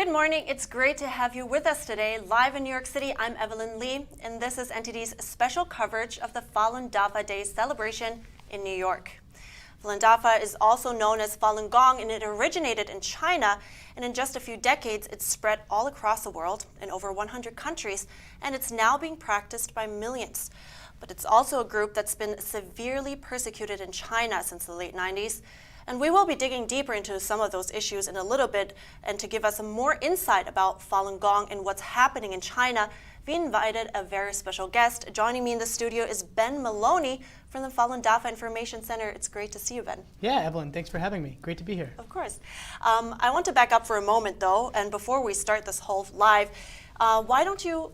Good morning. It's great to have you with us today. Live in New York City, I'm Evelyn Lee, and this is NTD's special coverage of the Falun Dafa Day celebration in New York. Falun Dafa is also known as Falun Gong, and it originated in China, and in just a few decades, it's spread all across the world in over 100 countries, and it's now being practiced by millions. But it's also a group that's been severely persecuted in China since the late 90s. And we will be digging deeper into some of those issues in a little bit. And to give us some more insight about Falun Gong and what's happening in China, we invited a very special guest. Joining me in the studio is Ben Maloney from the Falun Dafa Information Center. It's great to see you, Ben. Yeah, Evelyn, thanks for having me. Great to be here. Of course. I want to back up for a moment, though, and before we start this whole live, why don't you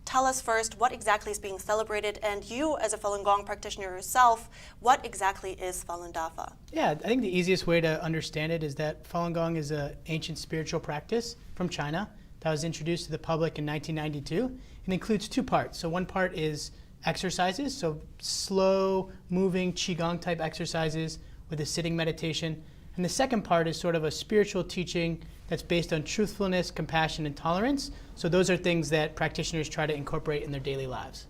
tell us first what exactly is being celebrated, and you as a Falun Gong practitioner yourself, what exactly is Falun Dafa? Yeah, I think the easiest way to understand it is that Falun Gong is an ancient spiritual practice from China that was introduced to the public in 1992 and includes two parts. So one part is exercises, so slow moving Qigong type exercises with a sitting meditation. And the second part is sort of a spiritual teaching that's based on truthfulness, compassion, and tolerance. So those are things that practitioners try to incorporate in their daily lives.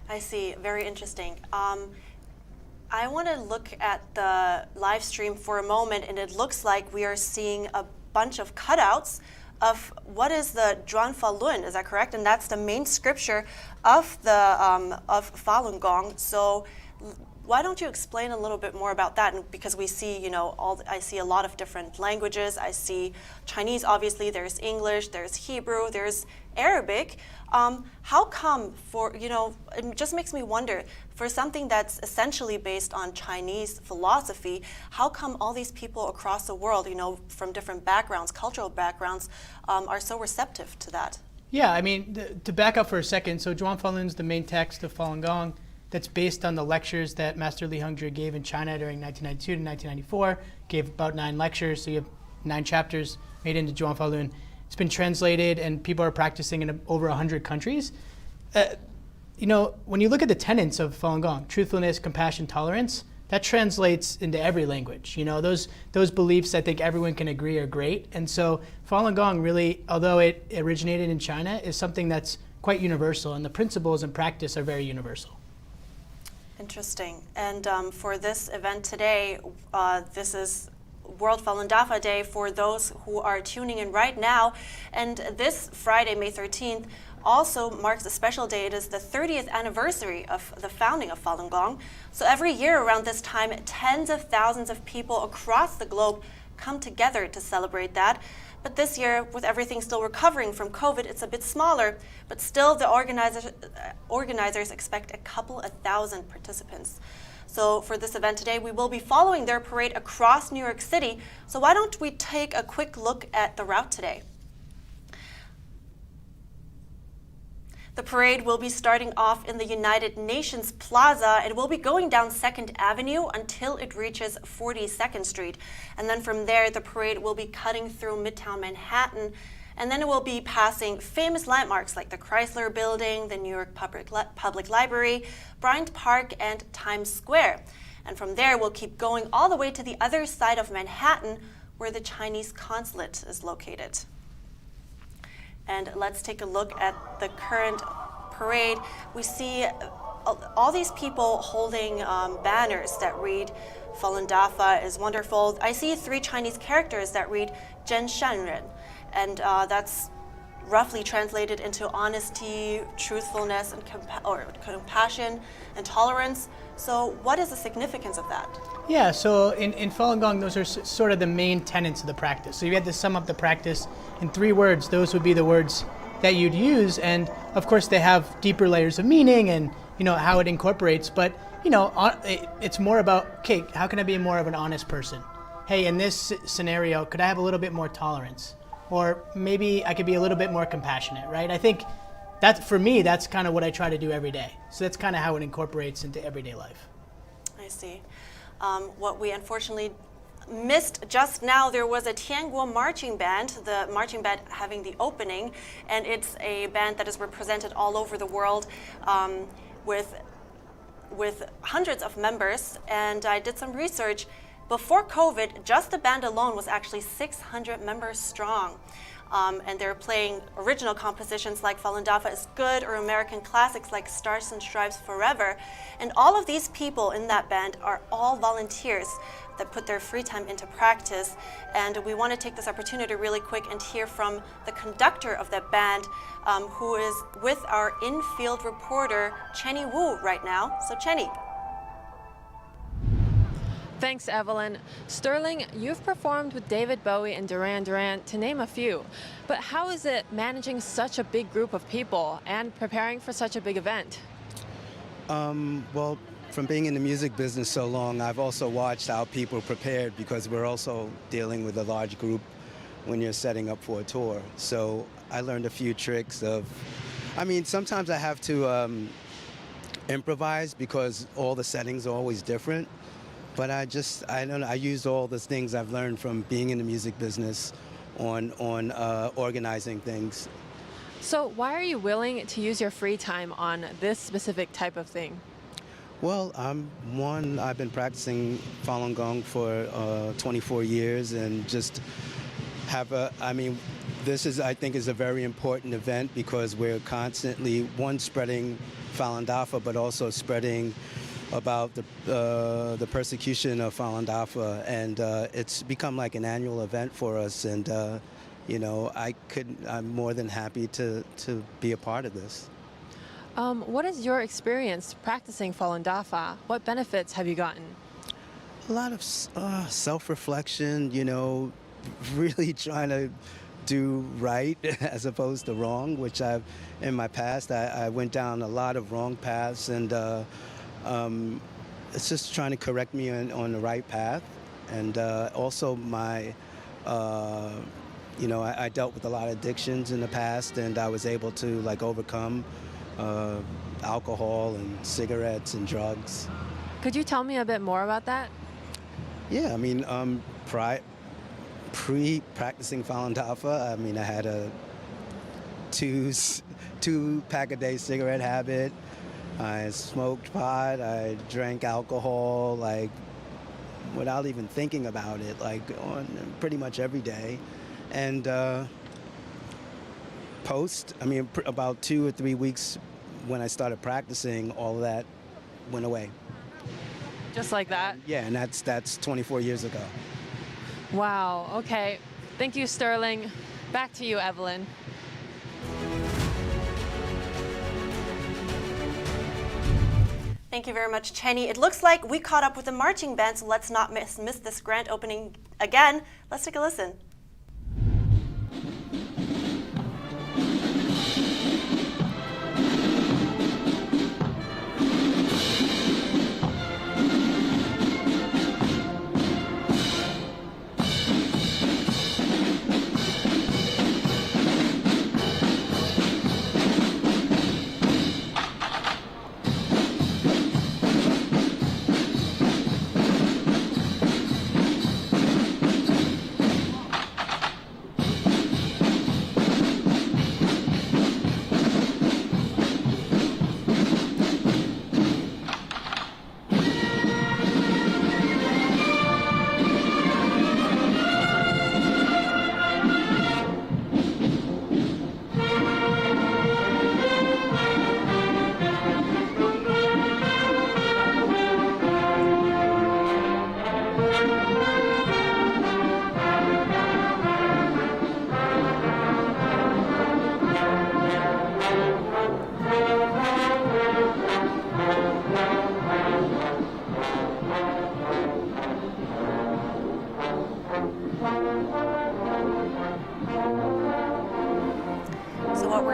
I see. Very interesting. I want to look at the live stream for a moment, and it looks like we are seeing a bunch of cutouts of what is the Zhuan Falun, is that correct? And that's the main scripture of the of Falun Gong. So why don't you explain a little bit more about that? And because we see, I see a lot of different languages. I see Chinese, obviously. There's English. There's Hebrew. There's Arabic. How come it just makes me wonder, for something that's essentially based on Chinese philosophy, how come all these people across the world, from different backgrounds, cultural backgrounds, are so receptive to that? Yeah, I mean, to back up for a second, so Zhuan Falun is the main text of Falun Gong that's based on the lectures that Master Li Hongzhi gave in China during 1992 to 1994. Gave about 9 lectures, so you have 9 chapters made into Zhuan Falun. It's been translated, and people are practicing in over 100 countries. When you look at the tenets of Falun Gong, truthfulness, compassion, tolerance, that translates into every language. Those beliefs, I think everyone can agree are great. And so Falun Gong really, although it originated in China, is something that's quite universal, and the principles and practice are very universal. Interesting. And for this event today, this is World Falun Dafa Day for those who are tuning in right now. And this Friday, May 13th, also marks a special day. It is the 30th anniversary of the founding of Falun Gong. So every year around this time, tens of thousands of people across the globe come together to celebrate that. But this year, with everything still recovering from COVID, it's a bit smaller. But still, the organizers expect a couple of thousand participants. So for this event today, we will be following their parade across New York City. So why don't we take a quick look at the route today? The parade will be starting off in the United Nations Plaza. It will be going down 2nd Avenue until it reaches 42nd Street. And then from there, the parade will be cutting through Midtown Manhattan. And then it will be passing famous landmarks like the Chrysler Building, the New York Public Library, Bryant Park, and Times Square. And from there, we'll keep going all the way to the other side of Manhattan, where the Chinese consulate is located. And let's take a look at the current parade. We see all these people holding banners that read, Falun Dafa is wonderful. I see 3 Chinese characters that read, Zhen Shanren. And that's roughly translated into honesty, truthfulness, and compassion and tolerance. So what is the significance of that? Yeah, so in Falun Gong, those are sort of the main tenets of the practice. So you had to sum up the practice in 3 words. Those would be the words that you'd use. And of course, they have deeper layers of meaning and how it incorporates. But it's more about, okay, how can I be more of an honest person? Hey, in this scenario, could I have a little bit more tolerance? Or maybe I could be a little bit more compassionate, right? I think for me, that's kind of what I try to do every day. So that's kind of how it incorporates into everyday life. I see. What we unfortunately missed just now, there was a Tianguo marching band, the marching band having the opening, and it's a band that is represented all over the world with hundreds of members. And I did some research. Before COVID, just the band alone was actually 600 members strong. And they're playing original compositions like Falun Dafa is Good or American classics like Stars and Stripes Forever. And all of these people in that band are all volunteers that put their free time into practice. And we want to take this opportunity really quick and hear from the conductor of that band, who is with our in-field reporter, Chenny Wu, right now. So Chenny. Thanks, Evelyn. Sterling, you've performed with David Bowie and Duran Duran, to name a few. But how is it managing such a big group of people and preparing for such a big event? Well, from being in the music business so long, I've also watched how people prepared, because we're also dealing with a large group when you're setting up for a tour. So I learned a few tricks of, sometimes I have to improvise because all the settings are always different. But I don't know, I used all the things I've learned from being in the music business on organizing things. So why are you willing to use your free time on this specific type of thing? Well, I've been practicing Falun Gong for 24 years, and just have this is, I think, is a very important event, because we're constantly, spreading Falun Dafa, but also spreading about the persecution of Falun Dafa, and it's become like an annual event for us, and I'm more than happy to be a part of this. What is your experience practicing Falun Dafa? What benefits have you gotten? A lot of self-reflection, really trying to do right as opposed to wrong, which in my past, I went down a lot of wrong paths, and it's just trying to correct me on the right path. And also I dealt with a lot of addictions in the past, and I was able to overcome alcohol and cigarettes and drugs. Could you tell me a bit more about that? Yeah, pre-practicing Falun Dafa, I had a two pack a day cigarette habit. I smoked pot, I drank alcohol, without even thinking about it, on pretty much every day. And about 2 or 3 weeks when I started practicing, all of that went away. Just like that? Yeah, and that's 24 years ago. Wow, okay. Thank you, Sterling. Back to you, Evelyn. Thank you very much, Chenny. It looks like we caught up with the marching band, so let's not miss this grand opening again. Let's take a listen.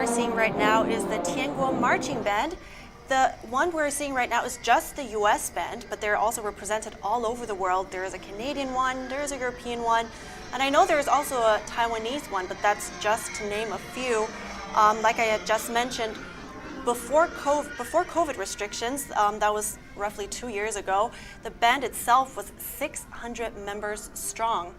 Seeing right now is the Tianguo Marching Band. The one we're seeing right now is just the US band, but they're also represented all over the world. There is a Canadian one, there is a European one, and I know there's also a Taiwanese one, but that's just to name a few. Like I had just mentioned, before COVID restrictions, that was roughly 2 years ago, the band itself was 600 members strong.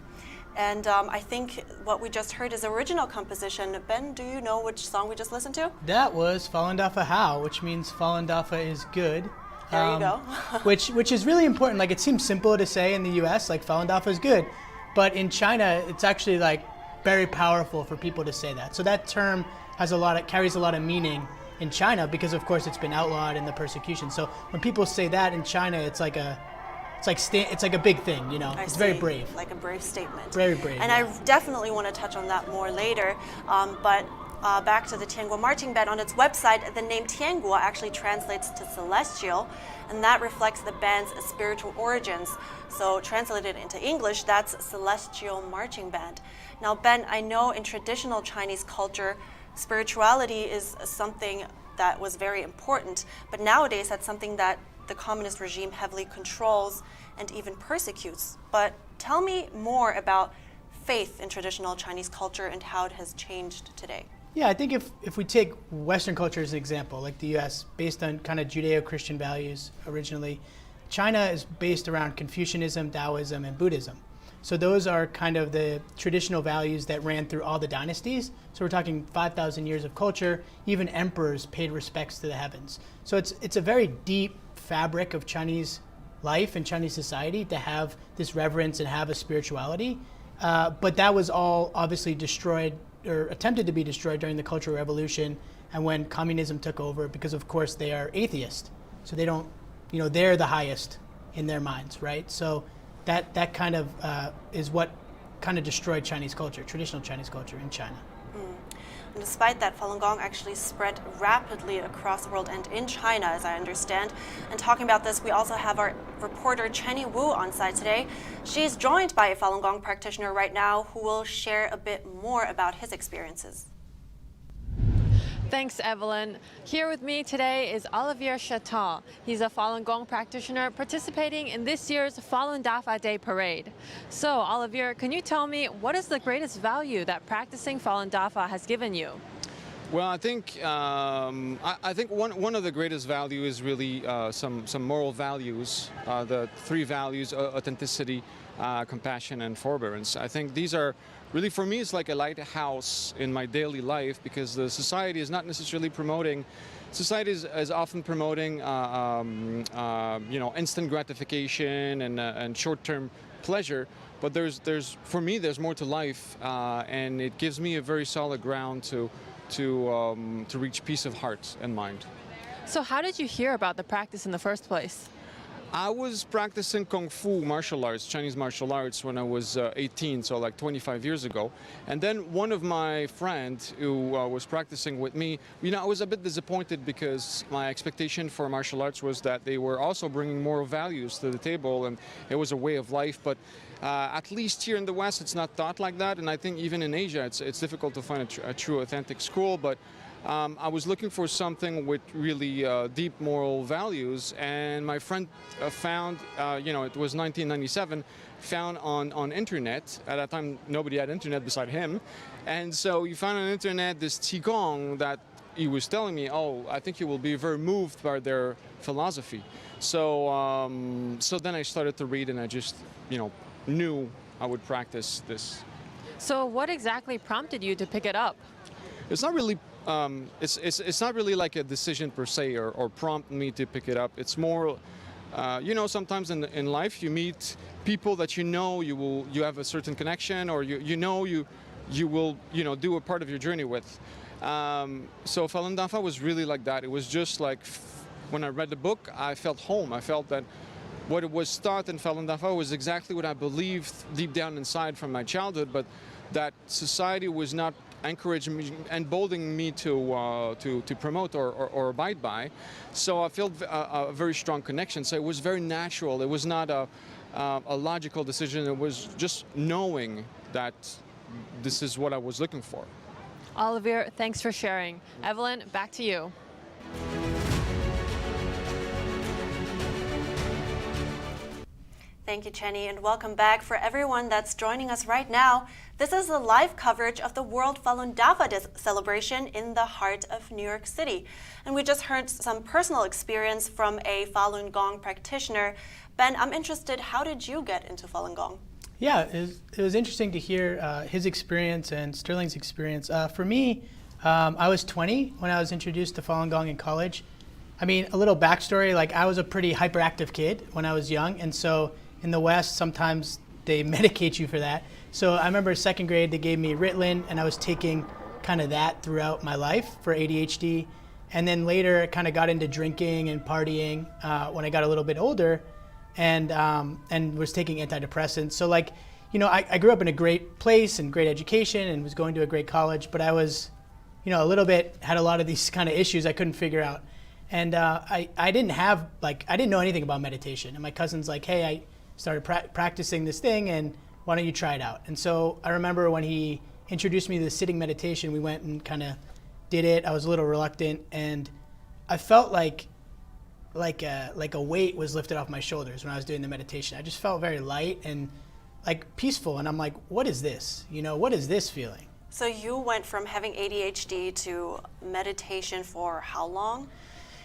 And I think what we just heard is original composition. Ben, do you know which song we just listened to? That was Falun Dafa How, which means Falun Dafa is good. There you go. which is really important. Like, it seems simple to say in the U.S., like Falun Dafa is good, but in China, it's actually like very powerful for people to say that. So that term carries a lot of meaning in China because, of course, it's been outlawed in the persecution. So when people say that in China, it's like a big thing, you know. It's very brave. Like a brave statement. Very brave. And yeah. I definitely want to touch on that more later. But back to the Tianguo marching band. On its website, the name Tianguo actually translates to celestial, and that reflects the band's spiritual origins. So translated into English, that's celestial marching band. Now, Ben, I know in traditional Chinese culture, spirituality is something that was very important, but nowadays that's something that the communist regime heavily controls and even persecutes. But tell me more about faith in traditional Chinese culture and how it has changed today. Yeah, I think if we take Western culture as an example, like the US, based on kind of Judeo-Christian values originally, China is based around Confucianism, Taoism, and Buddhism. So those are kind of the traditional values that ran through all the dynasties. So we're talking 5,000 years of culture. Even emperors paid respects to the heavens. So it's a very deep fabric of Chinese life and Chinese society to have this reverence and have a spirituality. But that was all obviously destroyed or attempted to be destroyed during the Cultural Revolution and when communism took over, because of course they are atheist. So they don't, they're the highest in their minds, right? So that kind of is what kind of destroyed Chinese culture, traditional Chinese culture in China. And despite that, Falun Gong actually spread rapidly across the world and in China, as I understand. And talking about this, we also have our reporter Chenny Wu on site today. She's joined by a Falun Gong practitioner right now who will share a bit more about his experiences. Thanks, Evelyn. Here with me today is Olivier Chaton. He's a Falun Gong practitioner participating in this year's Falun Dafa Day Parade. So, Olivier, can you tell me what is the greatest value that practicing Falun Dafa has given you? Well, I think one of the greatest values is really some moral values. The three values: authenticity, compassion, and forbearance. I think these are really, for me, it's like a lighthouse in my daily life, because the society is not necessarily promoting. Society is often promoting, instant gratification and short-term pleasure. But for me, there's more to life, and it gives me a very solid ground to reach peace of heart and mind. So how did you hear about the practice in the first place? I was practicing Kung Fu martial arts, Chinese martial arts, when I was 18, so like 25 years ago. And then one of my friends who was practicing with me, I was a bit disappointed because my expectation for martial arts was that they were also bringing moral values to the table, and it was a way of life. But at least here in the West, it's not thought like that. And I think even in Asia, it's difficult to find a true authentic school. But I was looking for something with really deep moral values, and my friend found, it was 1997, found on internet. At that time, nobody had internet beside him, and so he found on internet this Qigong that he was telling me, I think you will be very moved by their philosophy. So, so then I started to read, and I just, knew I would practice this. So what exactly prompted you to pick it up? It's not really. It's not really like a decision per se or prompt me to pick it up. It's more, sometimes in life you meet people that you have a certain connection, or you will do a part of your journey with. So Falun Dafa was really like that. It was just like when I read the book, I felt home. I felt that what it was taught in Falun Dafa was exactly what I believed deep down inside from my childhood, but that society was not encouraging me, emboldening me to promote or abide by. So I felt a very strong connection. So it was very natural. It was not a logical decision. It was just knowing that this is what I was looking for. Olivier, thanks for sharing. Evelyn, back to you. Thank you, Chenny, and welcome back. For everyone that's joining us right now, this is the live coverage of the World Falun Dafa celebration in the heart of New York City. And we just heard some personal experience from a Falun Gong practitioner. Ben, I'm interested, how did you get into Falun Gong? Yeah, it was interesting to hear his experience and Sterling's experience. For me, I was 20 when I was introduced to Falun Gong in college. I mean, a little backstory, like I was a pretty hyperactive kid when I was young. And so in the West, sometimes they medicate you for that. So I remember second grade, they gave me Ritalin, and I was taking kind of that throughout my life for ADHD. And then later I kind of got into drinking and partying when I got a little bit older, and was taking antidepressants. So like, you know, I grew up in a great place and great education and was going to a great college, but I was, you know, a little bit, had a lot of these kind of issues I couldn't figure out. And I didn't know anything about meditation. And my cousin's like, hey, I started practicing this thing, and why don't you try it out? And so I remember when he introduced me to the sitting meditation, we went and kind of did it. I was a little reluctant, and I felt like a weight was lifted off my shoulders when I was doing the meditation. I just felt very light and like peaceful, and I'm like, what is this? You know, what is this feeling? So you went from having ADHD to meditation for how long?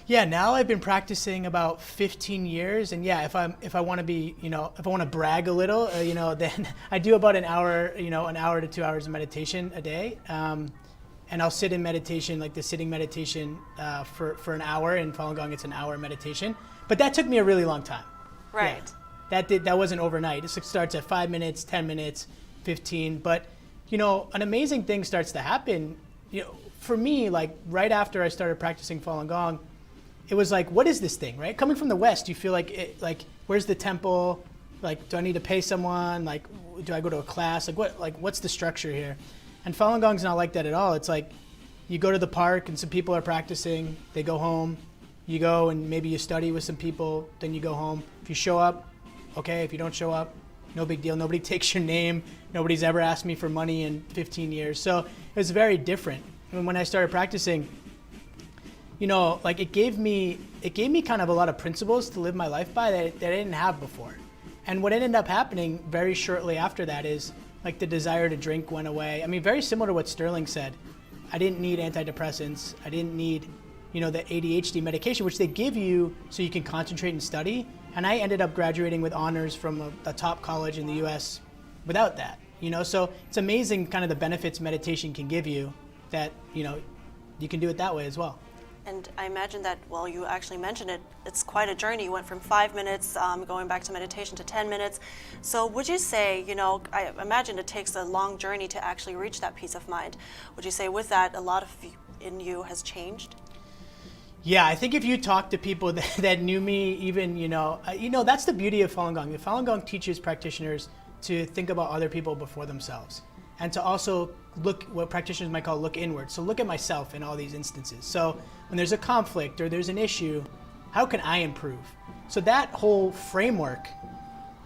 Yeah, now I've been practicing about 15 years, and yeah, if I want to be, you know, if I want to brag a little, you know, then I do about an hour to 2 hours of meditation a day, and I'll sit in meditation, like the sitting meditation, for an hour. In Falun Gong, it's an hour meditation, but that took me a really long time. Right. Yeah, that wasn't overnight. It starts at 5 minutes, 10 minutes, 15, but you know, an amazing thing starts to happen. You know, for me, like right after I started practicing Falun Gong, it was like, what is this thing, right? Coming from the West, you feel like, where's the temple? Like, do I need to pay someone? Like, do I go to a class? What's the structure here? And Falun Gong's not like that at all. It's like, you go to the park and some people are practicing, they go home, you go and maybe you study with some people, then you go home. If you show up, okay. If you don't show up, no big deal. Nobody takes your name. Nobody's ever asked me for money in 15 years. So it was very different. And when I started practicing, you know, like it gave me kind of a lot of principles to live my life by that I didn't have before. And what ended up happening very shortly after that is like the desire to drink went away. I mean, very similar to what Sterling said. I didn't need antidepressants. I didn't need, you know, the ADHD medication, which they give you so you can concentrate and study. And I ended up graduating with honors from a top college in the US without that, you know? So it's amazing kind of the benefits meditation can give you that, you know, you can do it that way as well. And I imagine that, well, you actually mentioned it, it's quite a journey. You went from 5 minutes, going back to meditation, to 10 minutes. So would you say, you know, I imagine it takes a long journey to actually reach that peace of mind. Would you say with that, a lot of in you has changed? Yeah, I think if you talk to people that knew me, even, you know, that's the beauty of Falun Gong. The Falun Gong teaches practitioners to think about other people before themselves, and to also look, what practitioners might call look inward. So look at myself in all these instances. So when there's a conflict or there's an issue, how can I improve? So that whole framework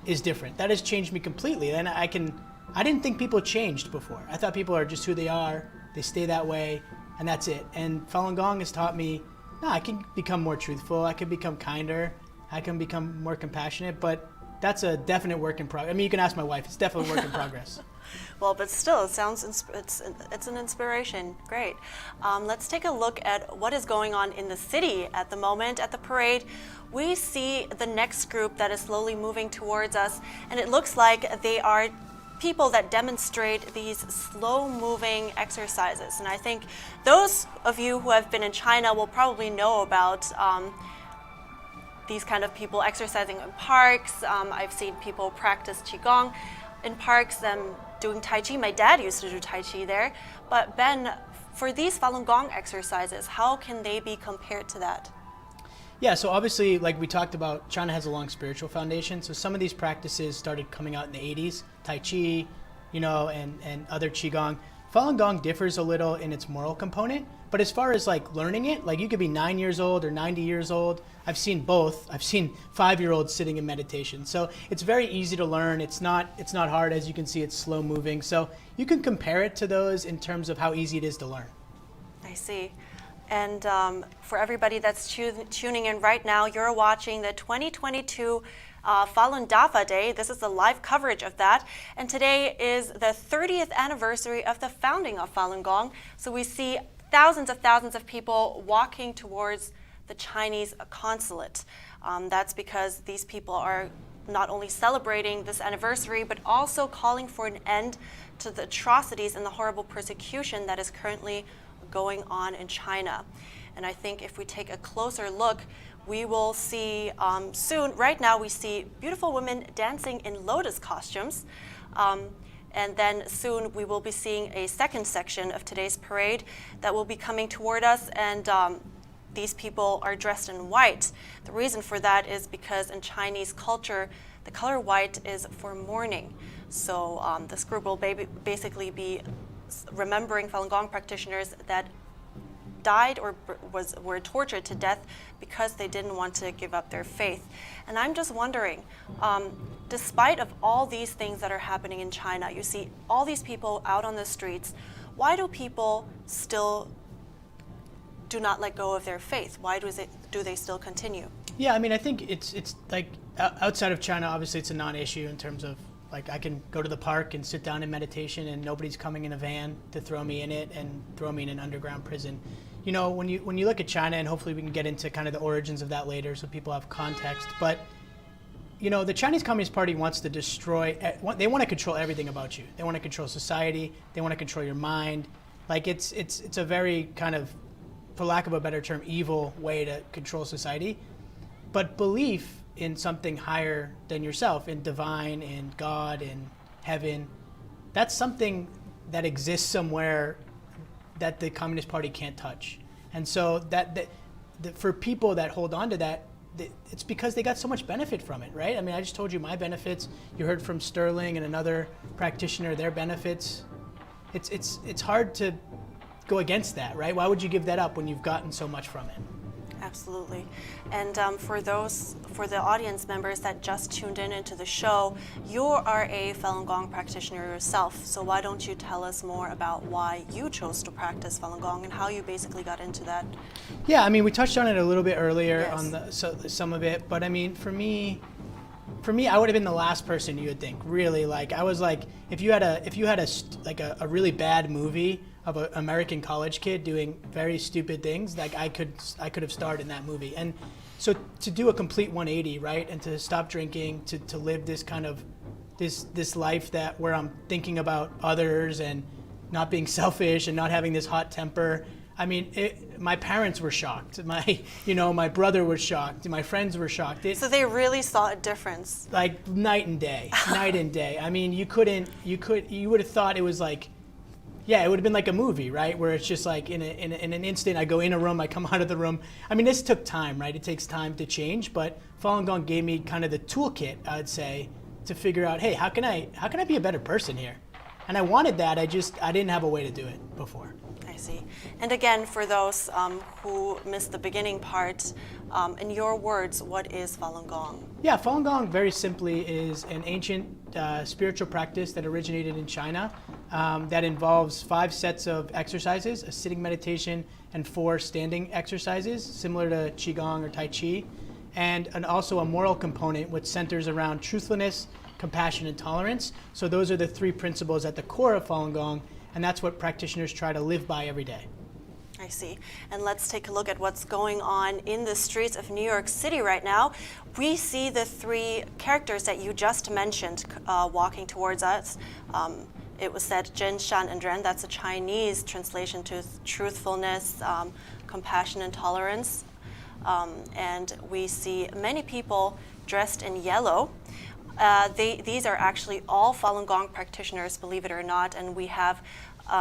is different. That has changed me completely. And I didn't think people changed before. I thought people are just who they are, they stay that way, and that's it. And Falun Gong has taught me, no, I can become more truthful, I can become kinder, I can become more compassionate, but that's a definite work in progress. I mean, you can ask my wife, it's definitely a work in progress. Well, but still, it sounds it's an inspiration. Great. Let's take a look at what is going on in the city at the moment. At the parade, we see the next group that is slowly moving towards us, and it looks like they are people that demonstrate these slow-moving exercises. And I think those of you who have been in China will probably know about these kind of people exercising in parks. I've seen people practice Qigong in parks, doing Tai Chi. My dad used to do Tai Chi there. But Ben, for these Falun Gong exercises, how can they be compared to that? Yeah, so obviously, like we talked about, China has a long spiritual foundation. So some of these practices started coming out in the 80s, Tai Chi, you know, and other Qigong. Falun Gong differs a little in its moral component, but as far as like learning it, like you could be 9 years old or 90 years old. I've seen both. I've seen 5-year-olds sitting in meditation. So it's very easy to learn. It's not hard. As you can see, it's slow moving. So you can compare it to those in terms of how easy it is to learn. I see. And for everybody that's tuning in right now, you're watching the 2022 Falun Dafa Day. This is the live coverage of that. And today is the 30th anniversary of the founding of Falun Gong. So we see thousands of people walking towards the Chinese consulate. That's because these people are not only celebrating this anniversary, but also calling for an end to the atrocities and the horrible persecution that is currently going on in China. And I think if we take a closer look, we will see soon, right now we see beautiful women dancing in lotus costumes. And then soon we will be seeing a second section of today's parade that will be coming toward us, and these people are dressed in white. The reason for that is because in Chinese culture, the color white is for mourning. So this group will basically be remembering Falun Gong practitioners that died or were tortured to death because they didn't want to give up their faith. And I'm just wondering, despite of all these things that are happening in China, you see all these people out on the streets, why do people still do not let go of their faith? Why do they still continue? Yeah, I mean, I think it's like outside of China, obviously it's a non-issue in terms of, like, I can go to the park and sit down in meditation and nobody's coming in a van to throw me in it and throw me in an underground prison. You know, when you look at China, and hopefully we can get into kind of the origins of that later so people have context, but you know, the Chinese Communist Party wants to destroy, they want to control everything about you. They want to control society, they want to control your mind. Like it's a very kind of, for lack of a better term, evil way to control society. But belief in something higher than yourself, in divine, in God, in heaven, that's something that exists somewhere that the Communist Party can't touch. And so that for people that hold on to that, it's because they got so much benefit from it, right? I mean, I just told you my benefits. You heard from Sterling and another practitioner, their benefits. It's hard to go against that, right? Why would you give that up when you've gotten so much from it? Absolutely. And for the audience members that just tuned into the show, you are a Falun Gong practitioner yourself. So why don't you tell us more about why you chose to practice Falun Gong and how you basically got into that? Yeah, I mean, we touched on it a little bit earlier, Yes. on some of it, but I mean, for me, I would have been the last person you would think. Really, like I was like, if you had a really bad movie of an American college kid doing very stupid things, like I could have starred in that movie. And so to do a complete 180, right, and to stop drinking, to live this kind of this life where I'm thinking about others and not being selfish and not having this hot temper. I mean, my parents were shocked. My brother was shocked. My friends were shocked. So they really saw a difference. Like night and day, night and day. I mean, you would have thought it was like, yeah, it would have been like a movie, right? Where it's just like in an instant, I go in a room, I come out of the room. I mean, this took time, right? It takes time to change, but Falun Gong gave me kind of the toolkit, I would say, to figure out, hey, how can I be a better person here? And I wanted that. I didn't have a way to do it before. I see. And again, for those who missed the beginning part, in your words, what is Falun Gong? Yeah, Falun Gong very simply is an ancient spiritual practice that originated in China that involves 5 sets of exercises, a sitting meditation and 4 standing exercises, similar to Qigong or Tai Chi, and also a moral component which centers around truthfulness, compassion, and tolerance. So those are the 3 principles at the core of Falun Gong, and that's what practitioners try to live by every day. I see. And let's take a look at what's going on in the streets of New York City right now. We see the 3 characters that you just mentioned walking towards us. It was said Zhen, Shan, and Ren. That's a Chinese translation to truthfulness, compassion, and tolerance. And we see many people dressed in yellow. These are actually all Falun Gong practitioners, believe it or not, and we have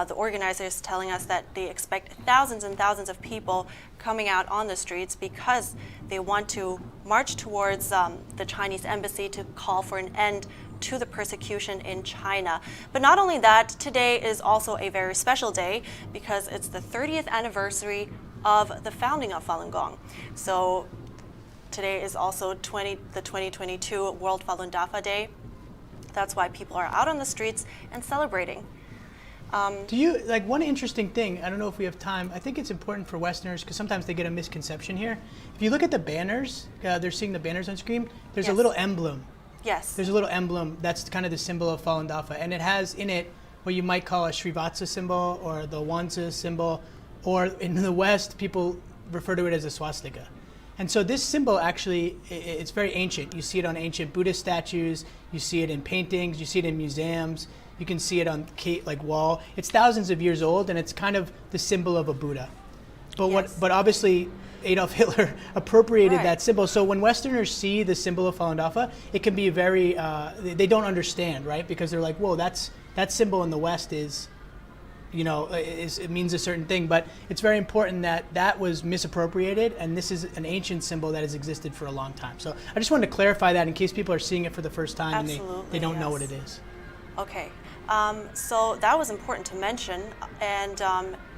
the organizers telling us that they expect thousands and thousands of people coming out on the streets because they want to march towards the Chinese embassy to call for an end to the persecution in China. But not only that, today is also a very special day because it's the 30th anniversary of the founding of Falun Gong. So today is also the 2022 World Falun Dafa Day. That's why people are out on the streets and celebrating. Do you, like, one interesting thing, I don't know if we have time, I think it's important for Westerners because sometimes they get a misconception here. If you look at the banners, they're seeing the banners on screen, there's a little emblem. Yes. There's a little emblem that's kind of the symbol of Falun Dafa, and it has in it what you might call a Srivatsa symbol or the Wanzi symbol, or in the West, people refer to it as a swastika. And so this symbol actually, it's very ancient. You see it on ancient Buddhist statues, you see it in paintings, you see it in museums, you can see it on wall. It's thousands of years old, and it's kind of the symbol of a Buddha. Yes. But obviously Adolf Hitler appropriated Right. that symbol. So when Westerners see the symbol of Falun Dafa, it can be very they don't understand, right? Because they're like, whoa, that symbol in the West is, it means a certain thing. But it's very important that was misappropriated, and this is an ancient symbol that has existed for a long time. So I just wanted to clarify that in case people are seeing it for the first time and they don't know what it is. Okay, so that was important to mention, and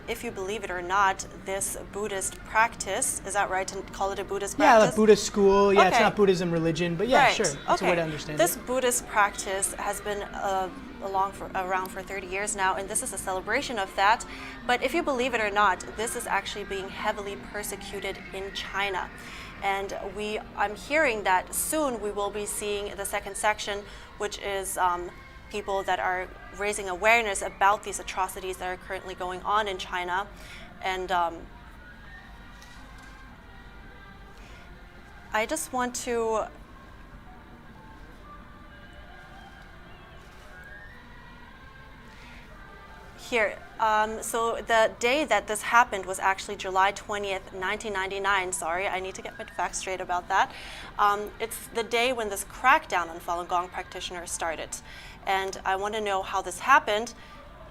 if you believe it or not, this Buddhist practice, is that right to call it a Buddhist Yeah, practice? like Buddhist school. Yeah, it's Okay. not Buddhism religion, but yeah, Right. sure. That's a way to understand This it. Buddhist practice has been around for 30 years now, and this is a celebration of that. But if you believe it or not, this is actually being heavily persecuted in China. And I'm hearing that soon we will be seeing the second section, which is people that are raising awareness about these atrocities that are currently going on in China. And I just want to here. So the day that this happened was actually July 20th, 1999. Sorry, I need to get my facts straight about that. It's the day when this crackdown on Falun Gong practitioners started. And I want to know how this happened.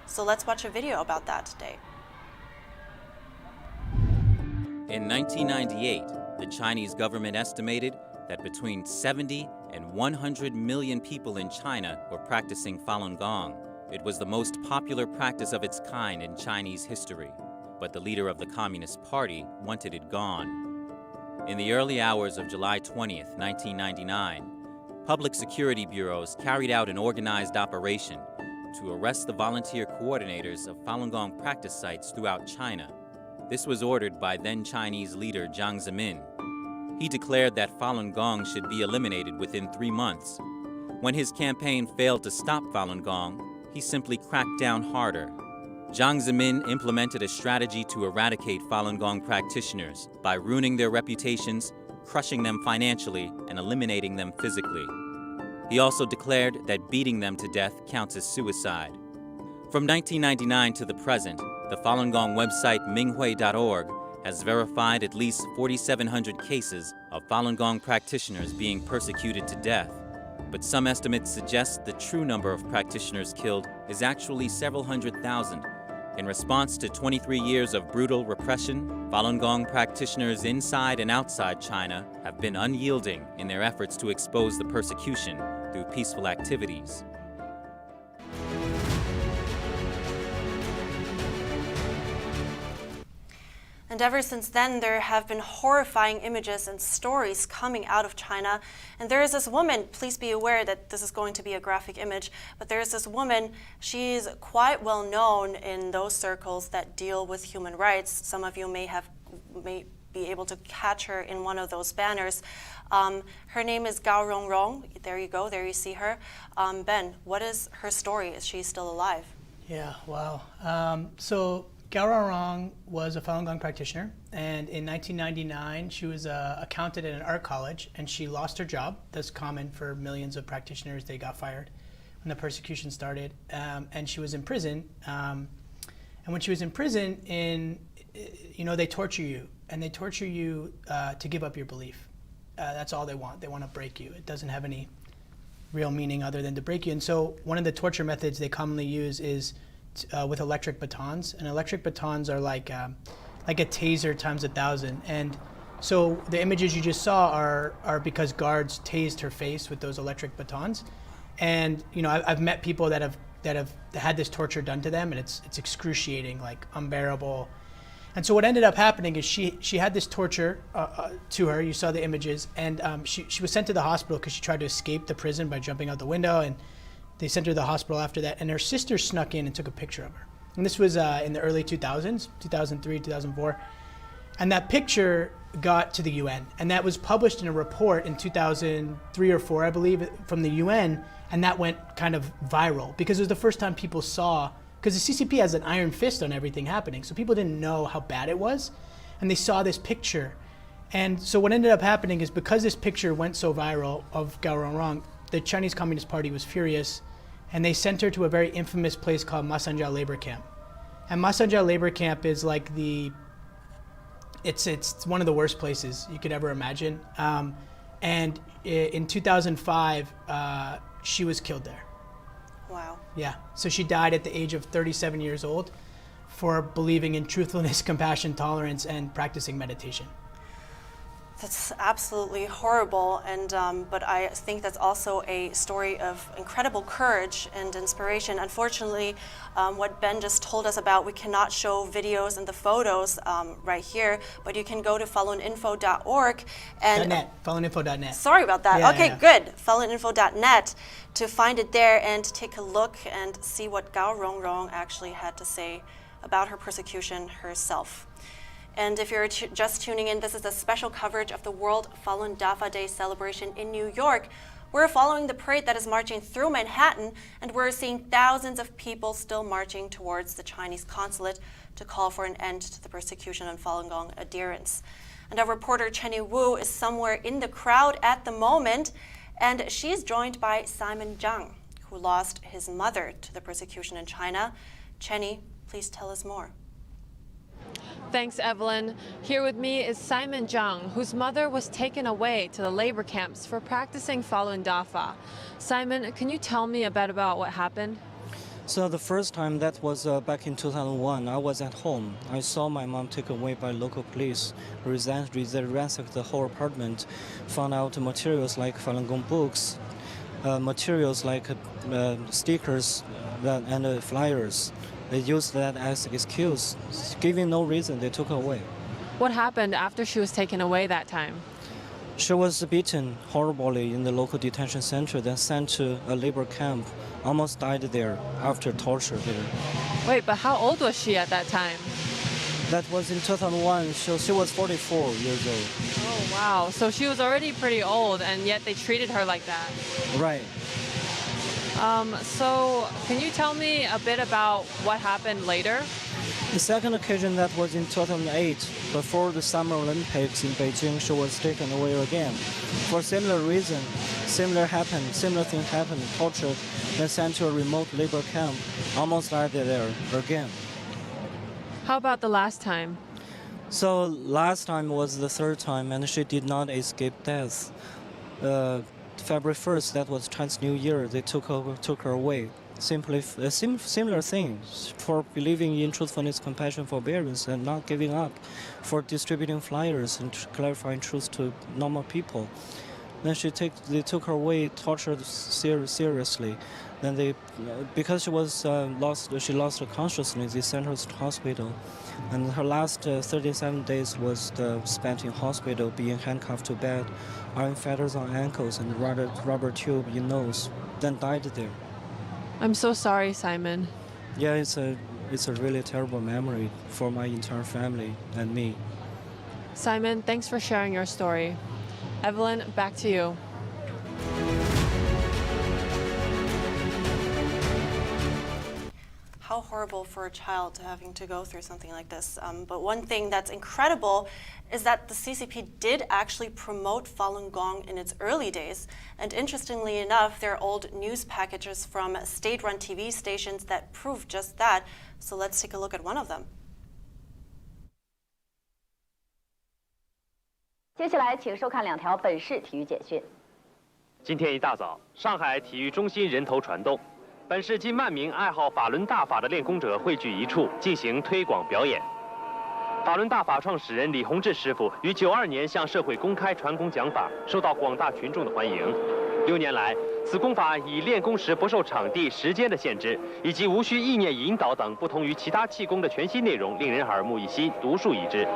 So let's watch a video about that today. In 1998, the Chinese government estimated that between 70 and 100 million people in China were practicing Falun Gong. It was the most popular practice of its kind in Chinese history, but the leader of the Communist Party wanted it gone. In the early hours of July 20th, 1999, public security bureaus carried out an organized operation to arrest the volunteer coordinators of Falun Gong practice sites throughout China. This was ordered by then-Chinese leader Jiang Zemin. He declared that Falun Gong should be eliminated within 3 months. When his campaign failed to stop Falun Gong, he simply cracked down harder. Jiang Zemin implemented a strategy to eradicate Falun Gong practitioners by ruining their reputations, crushing them financially, and eliminating them physically. He also declared that beating them to death counts as suicide. From 1999 to the present, the Falun Gong website minghui.org has verified at least 4,700 cases of Falun Gong practitioners being persecuted to death. But some estimates suggest the true number of practitioners killed is actually several hundred thousand. In response to 23 years of brutal repression, Falun Gong practitioners inside and outside China have been unyielding in their efforts to expose the persecution through peaceful activities. And ever since then, there have been horrifying images and stories coming out of China. And there is this woman, please be aware that this is going to be a graphic image, but there is this woman, she's quite well known in those circles that deal with human rights. Some of you may be able to catch her in one of those banners. Her name is Gao Rongrong. There you go, there you see her. Ben, what is her story? Is she still alive? Yeah, wow. So Gao Rongrong was a Falun Gong practitioner, and in 1999 she was accountant at an art college, and she lost her job. That's common for millions of practitioners. They got fired when the persecution started, and she was in prison. And when she was in prison, they torture you, and they torture you to give up your belief. That's all they want. They want to break you. It doesn't have any real meaning other than to break you. And so one of the torture methods they commonly use is with electric batons, and electric batons are like a taser times 1,000. And so the images you just saw are because guards tased her face with those electric batons. And I've met people that have had this torture done to them, and it's excruciating, like unbearable. And so what ended up happening is she had this torture to her. You saw the images, and she was sent to the hospital because she tried to escape the prison by jumping out the window, and they sent her to the hospital after that, and her sister snuck in and took a picture of her. And this was in the early 2000s, 2003, 2004. And that picture got to the UN, and that was published in a report in 2003 or 4, I believe, from the UN, and that went kind of viral because it was the first time people saw, because the CCP has an iron fist on everything happening, so people didn't know how bad it was, and they saw this picture. And so what ended up happening is because this picture went so viral of Gao Rongrong, the Chinese Communist Party was furious, and they sent her to a very infamous place called Masanja Labor Camp. And Masanja Labor Camp is like It's one of the worst places you could ever imagine. And in 2005, she was killed there. Wow. Yeah, so she died at the age of 37 years old for believing in truthfulness, compassion, tolerance, and practicing meditation. That's absolutely horrible, and but I think that's also a story of incredible courage and inspiration. Unfortunately, what Ben just told us about, we cannot show videos and the photos right here, but you can go to faluninfo.org and faluninfo.net. Sorry about that. Yeah, okay, yeah. good. faluninfo.net to find it there and take a look and see what Gao Rongrong actually had to say about her persecution herself. And if you're just tuning in, this is a special coverage of the World Falun Dafa Day celebration in New York. We're following the parade that is marching through Manhattan, and we're seeing thousands of people still marching towards the Chinese consulate to call for an end to the persecution on Falun Gong adherents. And our reporter Chenny Wu is somewhere in the crowd at the moment, and she's joined by Simon Zhang, who lost his mother to the persecution in China. Chenny, please tell us more. Thanks, Evelyn. Here with me is Simon Zhang, whose mother was taken away to the labor camps for practicing Falun Dafa. Simon, can you tell me a bit about what happened? So the first time, that was back in 2001, I was at home. I saw my mom taken away by local police. They ransacked the whole apartment, found out materials like Falun Gong books, materials like stickers and flyers. They used that as an excuse. Giving no reason, they took her away. What happened after she was taken away that time? She was beaten horribly in the local detention center, then sent to a labor camp. Almost died there after torture there. Wait, but how old was she at that time? That was in 2001. She was 44 years old. Oh, wow. So she was already pretty old, and yet they treated her like that. Right. So can you tell me a bit about what happened later? The second occasion, that was in 2008, before the Summer Olympics in Beijing, she was taken away again. For similar reason, similar thing happened, tortured, then sent to a remote labor camp, almost died there again. How about the last time? So last time was the third time, and she did not escape death. February 1st, that was Chinese New Year, they took her away. Simply a similar thing, for believing in truthfulness, compassion, forbearance, and not giving up, for distributing flyers and clarifying truth to normal people. Then they took her away, tortured seriously. Then because she was she lost her consciousness, they sent her to hospital. And her last 37 days was spent in hospital, being handcuffed to bed, iron fetters on ankles, and rubber tube in nose. Then died there. I'm so sorry, Simon. Yeah, it's a really terrible memory for my entire family and me. Simon, thanks for sharing your story. Evelyn, back to you. How horrible for a child having to go through something like this. But one thing that's incredible is that the CCP did actually promote Falun Gong in its early days. And interestingly enough, there are old news packages from state-run TV stations that prove just that. So let's take a look at one of them. 接下来，请收看2条本市体育简讯。今天一大早，上海体育中心人头攒动，本市近万名爱好法轮大法的练功者汇聚一处，进行推广表演。法轮大法创始人李洪志师傅于92年向社会公开传功讲法，受到广大群众的欢迎。6年来，此功法以练功时不受场地、时间的限制，以及无需意念引导等不同于其他气功的全新内容，令人耳目一新、独树一帜。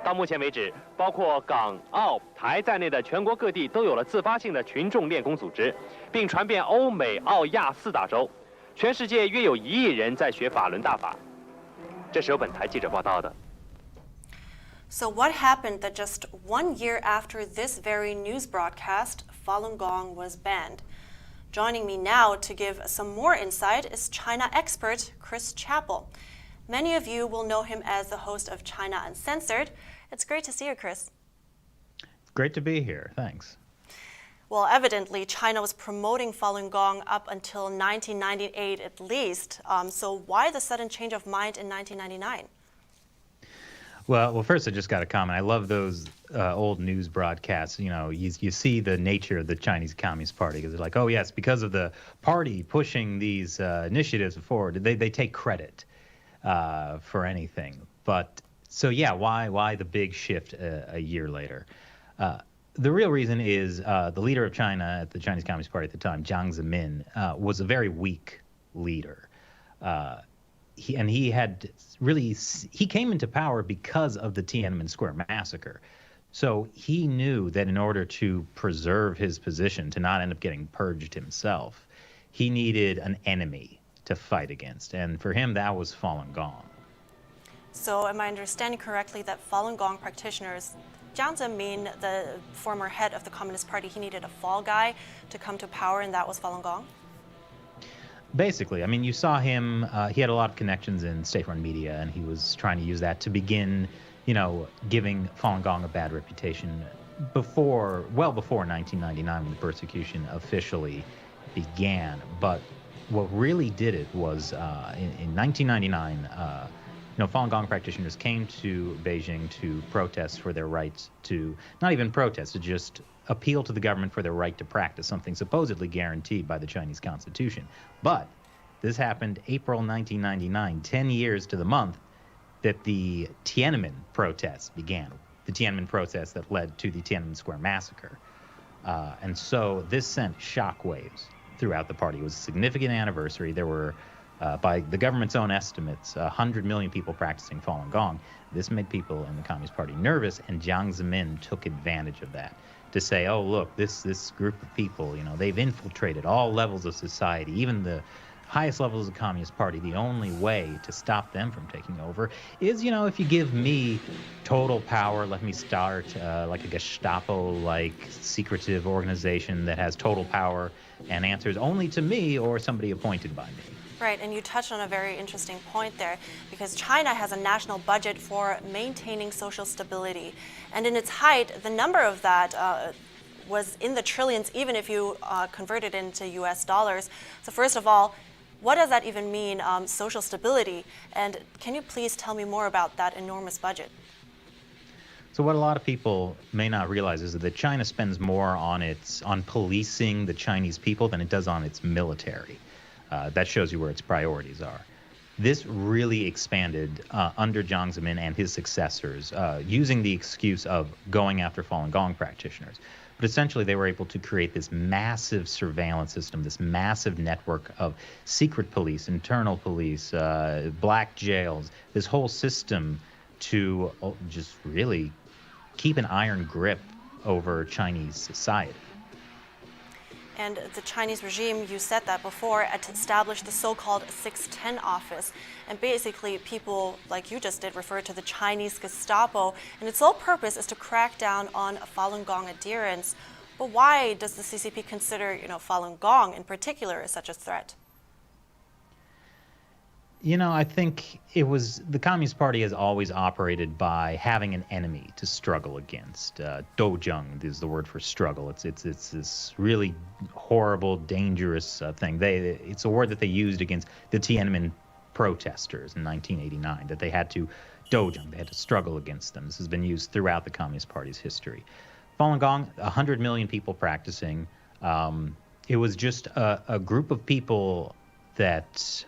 到目前为止，包括港、澳、台在内的全国各地都有了自发性的群众练功组织，并传遍欧美、澳、亚4大洲，全世界约有1亿人在学法轮大法。这是由本台记者报道的。 So what happened that just 1 year after this very news broadcast, Falun Gong was banned? Joining me now to give some more insight is China expert Chris Chappell. Many of you will know him as the host of China Uncensored. It's great to see you, Chris. It's great to be here. Thanks. Well, evidently, China was promoting Falun Gong up until 1998 at least. So why the sudden change of mind in 1999? Well, first I just got to comment. I love those old news broadcasts. You know, you see the nature of the Chinese Communist Party because they're like, oh yes, because of the party pushing these initiatives forward, they take credit for anything. But so yeah, why the big shift a year later? The real reason is the leader of China at the Chinese Communist Party at the time, Jiang Zemin, was a very weak leader. He came into power because of the Tiananmen Square massacre. So he knew that in order to preserve his position, to not end up getting purged himself, he needed an enemy to fight against. And for him, that was Falun Gong. So am I understanding correctly that Falun Gong practitioners, Jiang Zemin, the former head of the Communist Party, he needed a fall guy to come to power, and that was Falun Gong? Basically, I mean, you saw him, he had a lot of connections in state-run media, and he was trying to use that to begin, giving Falun Gong a bad reputation well before 1999 when the persecution officially began. But what really did it was in 1999, Falun Gong practitioners came to Beijing to protest for their rights to, not even protest, to just appeal to the government for their right to practice something supposedly guaranteed by the Chinese Constitution. But this happened April 1999, 10 years to the month that the Tiananmen protests began, the Tiananmen protests that led to the Tiananmen Square massacre. And so this sent shockwaves throughout the party. It was a significant anniversary. There were, by the government's own estimates, 100 million people practicing Falun Gong. This made people in the Communist Party nervous, and Jiang Zemin took advantage of that to say, oh, look, this group of people, they've infiltrated all levels of society, even the highest levels of the Communist Party. The only way to stop them from taking over is, if you give me total power, let me start like a Gestapo-like secretive organization that has total power and answers only to me or somebody appointed by me. Right, and you touched on a very interesting point there, because China has a national budget for maintaining social stability. And in its height, the number of that was in the trillions, even if you convert it into US dollars. So first of all, what does that even mean, social stability? And can you please tell me more about that enormous budget? So what a lot of people may not realize is that China spends more on policing the Chinese people than it does on its military. That shows you where its priorities are. This really expanded under Jiang Zemin and his successors, using the excuse of going after Falun Gong practitioners. But essentially, they were able to create this massive surveillance system, this massive network of secret police, internal police, black jails, this whole system to just really keep an iron grip over Chinese society. And the Chinese regime, you said that before, established the so-called 610 office. And basically, people, like you just did, refer to the Chinese Gestapo. And its sole purpose is to crack down on Falun Gong adherents. But why does the CCP consider, Falun Gong in particular as such a threat? I think the Communist Party has always operated by having an enemy to struggle against. Dojeng is the word for struggle. It's this really horrible, dangerous thing. It's a word that they used against the Tiananmen protesters in 1989, that they had to Dojeng, they had to struggle against them. This has been used throughout the Communist Party's history. Falun Gong, 100 million people practicing. It was just a group of people that...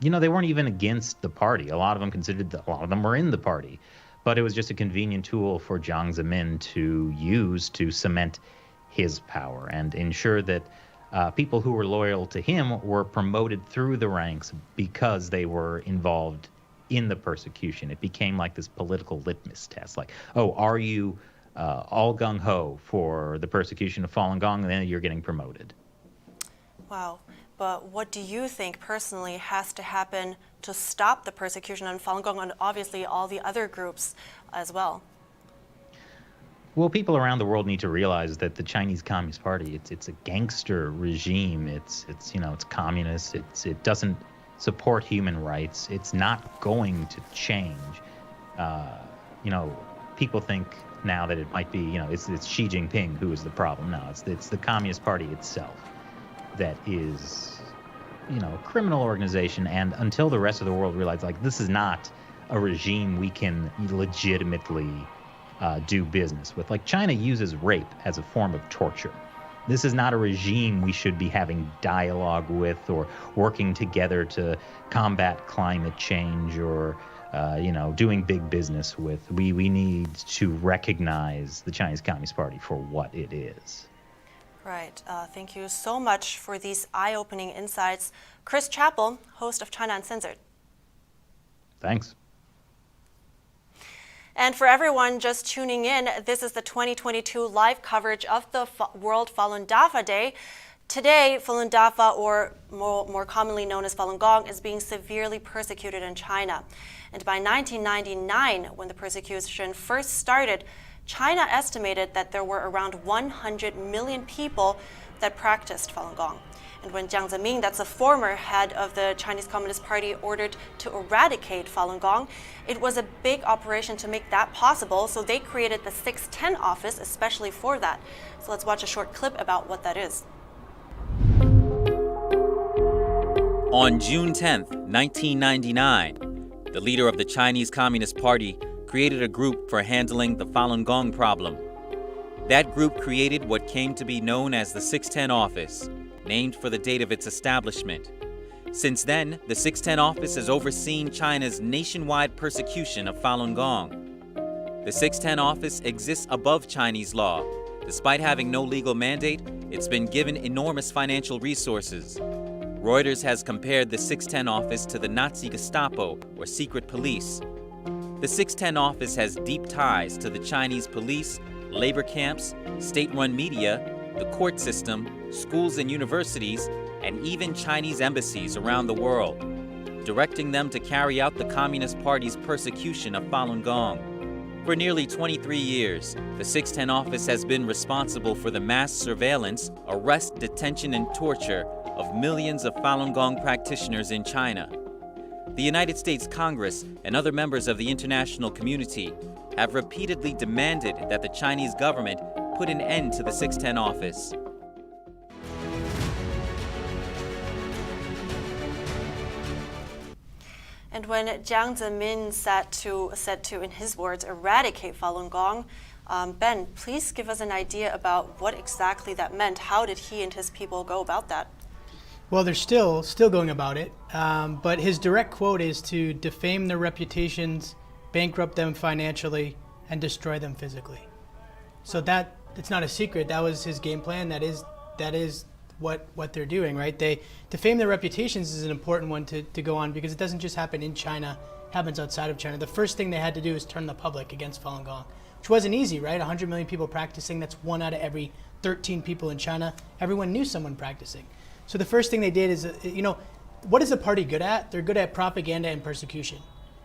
they weren't even against the party. A lot of them a lot of them were in the party. But it was just a convenient tool for Jiang Zemin to use to cement his power and ensure that people who were loyal to him were promoted through the ranks because they were involved in the persecution. It became like this political litmus test. Like, oh, are you all gung-ho for the persecution of Falun Gong? And then you're getting promoted. Wow. But what do you think personally has to happen to stop the persecution on Falun Gong and obviously all the other groups as well? Well, people around the world need to realize that the Chinese Communist Party, it's a gangster regime. It's communist. It doesn't support human rights. It's not going to change. People think now that it might be, it's Xi Jinping who is the problem. No, it's the Communist Party itself that is, a criminal organization. And until the rest of the world realizes, like, this is not a regime we can legitimately do business with. Like, China uses rape as a form of torture. This is not a regime we should be having dialogue with or working together to combat climate change or, doing big business with. We need to recognize the Chinese Communist Party for what it is. Right. Thank you so much for these eye-opening insights. Chris Chappell, host of China Uncensored. Thanks. And for everyone just tuning in, this is the 2022 live coverage of the World Falun Dafa Day. Today, Falun Dafa, or more commonly known as Falun Gong, is being severely persecuted in China. And by 1999, when the persecution first started, China estimated that there were around 100 million people that practiced Falun Gong. And when Jiang Zemin, that's a former head of the Chinese Communist Party, ordered to eradicate Falun Gong, it was a big operation to make that possible, so they created the 610 office especially for that. So let's watch a short clip about what that is. On June 10th, 1999, the leader of the Chinese Communist Party created a group for handling the Falun Gong problem. That group created what came to be known as the 610 office, named for the date of its establishment. Since then, the 610 office has overseen China's nationwide persecution of Falun Gong. The 610 office exists above Chinese law. Despite having no legal mandate, it's been given enormous financial resources. Reuters has compared the 610 office to the Nazi Gestapo, or secret police. The 610 office has deep ties to the Chinese police, labor camps, state-run media, the court system, schools and universities, and even Chinese embassies around the world, directing them to carry out the Communist Party's persecution of Falun Gong. For nearly 23 years, the 610 office has been responsible for the mass surveillance, arrest, detention, and torture of millions of Falun Gong practitioners in China. The United States Congress and other members of the international community have repeatedly demanded that the Chinese government put an end to the 610 office. And when Jiang Zemin said to, in his words, eradicate Falun Gong, Ben, please give us an idea about what exactly that meant. How did he and his people go about that? Well, they're still going about it, but his direct quote is to defame their reputations, bankrupt them financially, and destroy them physically. So that it's not a secret. That was his game plan. That is what they're doing, right? They defame their reputations is an important one to go on because it doesn't just happen in China, it happens outside of China. The first thing they had to do is turn the public against Falun Gong, which wasn't easy, right? 100 million people practicing, that's 1 out of every 13 people in China. Everyone knew someone practicing. So the first thing they did is, what is the party good at? They're good at propaganda and persecution.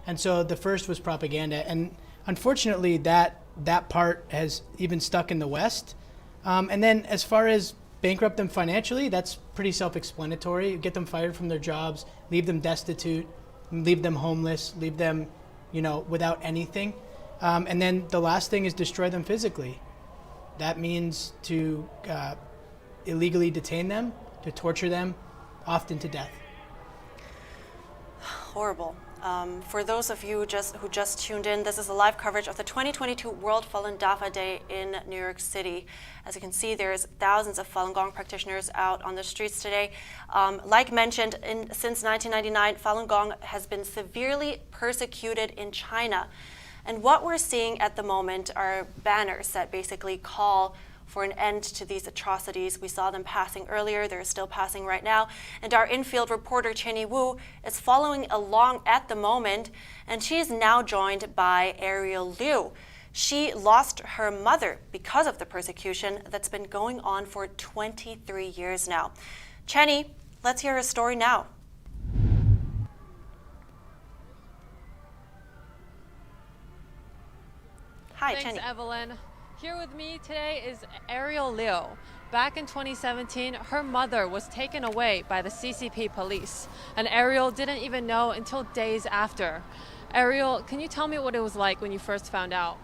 And so the first was propaganda. And unfortunately, that part has even stuck in the West. And then as far as bankrupt them financially, that's pretty self-explanatory. Get them fired from their jobs, leave them destitute, leave them homeless, leave them, without anything. And then the last thing is destroy them physically. That means to illegally detain them, to torture them, often to death. Horrible. For those of you who just tuned in, this is a live coverage of the 2022 World Falun Dafa Day in New York City. As you can see, there's thousands of Falun Gong practitioners out on the streets today. Like mentioned, since 1999, Falun Gong has been severely persecuted in China. And what we're seeing at the moment are banners that basically call for an end to these atrocities. We saw them passing earlier, they're still passing right now. And our in-field reporter, Chenny Wu, is following along at the moment, and she is now joined by Ariel Liu. She lost her mother because of the persecution that's been going on for 23 years now. Chenny, let's hear her story now. Hi, Thanks, Chenny. Evelyn. Here with me today is Ariel Liu. Back in 2017, her mother was taken away by the CCP police, and Ariel didn't even know until days after. Ariel, can you tell me what it was like when you first found out?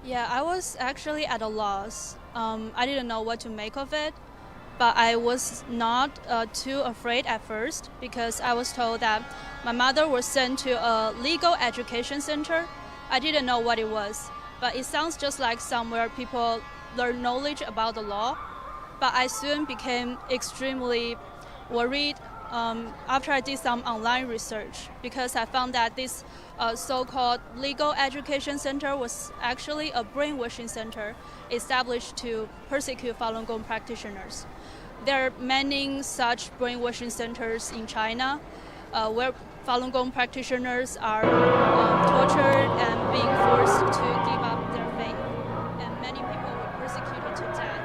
Yeah, I was actually at a loss. I didn't know what to make of it. but I was not too afraid at first because I was told that my mother was sent to a legal education center. I didn't know what it was, but it sounds just like somewhere people learn knowledge about the law. But I soon became extremely worried after I did some online research because I found that this so-called legal education center was actually a brainwashing center established to persecute Falun Gong practitioners. There are many such brainwashing centers in China where Falun Gong practitioners are tortured and being forced to give up their faith. And many people were persecuted to death,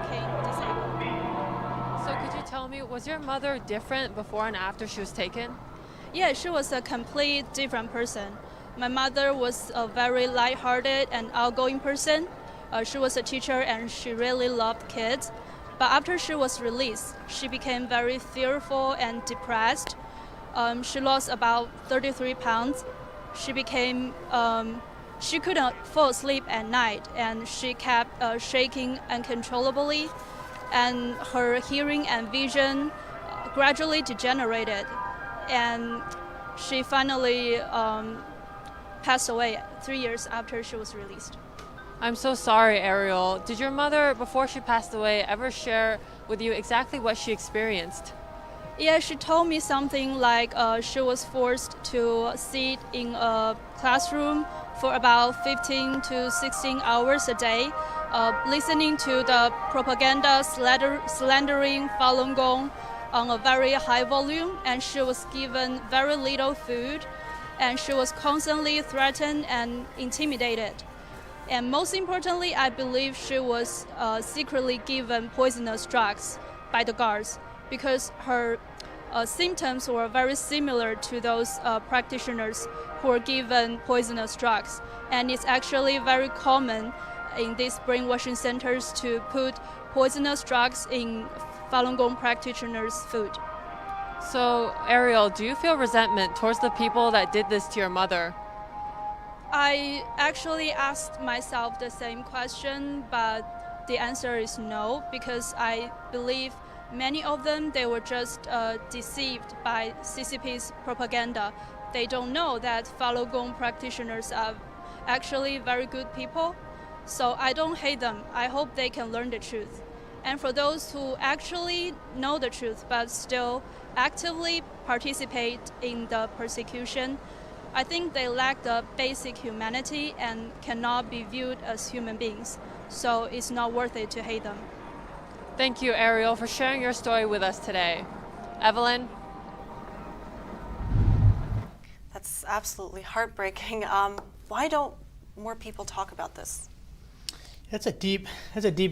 became disabled. So could you tell me, was your mother different before and after she was taken? Yeah, she was a complete different person. My mother was a very lighthearted and outgoing person. She was a teacher and she really loved kids. But after she was released, she became very fearful and depressed. She lost about 33 pounds. She became, she couldn't fall asleep at night and she kept shaking uncontrollably. And her hearing and vision gradually degenerated. And she finally passed away 3 years after she was released. I'm so sorry, Ariel. Did your mother, before she passed away, ever share with you exactly what she experienced? Yeah, she told me something like she was forced to sit in a classroom for about 15 to 16 hours a day, listening to the propaganda slandering Falun Gong on a very high volume, and she was given very little food, and she was constantly threatened and intimidated. And most importantly, I believe she was secretly given poisonous drugs by the guards because her symptoms were very similar to those practitioners who were given poisonous drugs. And it's actually very common in these brainwashing centers to put poisonous drugs in Falun Gong practitioners' food. So, Ariel, do you feel resentment towards the people that did this to your mother? I actually asked myself the same question, but the answer is no, because I believe many of them, they were just deceived by CCP's propaganda. They don't know that Falun Gong practitioners are actually very good people. So I don't hate them. I hope they can learn the truth. And for those who actually know the truth but still actively participate in the persecution, I think they lack the basic humanity and cannot be viewed as human beings. So it's not worth it to hate them. Thank you, Ariel, for sharing your story with us today. Evelyn? That's absolutely heartbreaking. Why don't more people talk about this? That's a deep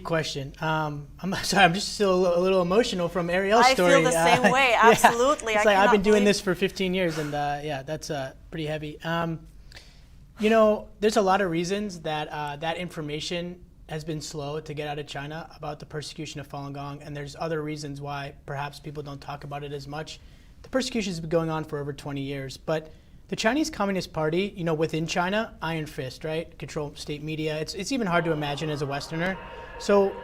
question. I'm sorry, I'm just still a little emotional from Ariel's story. I feel the same way, absolutely. Yeah. It's like I've been doing this for 15 years and yeah, that's pretty heavy. You know, there's a lot of reasons that that information has been slow to get out of China about the persecution of Falun Gong, and there's other reasons why perhaps people don't talk about it as much. The persecution has been going on for over 20 years, but the Chinese Communist Party, you know, within China, iron fist, right? Control state media. It's even hard to imagine as a Westerner. So,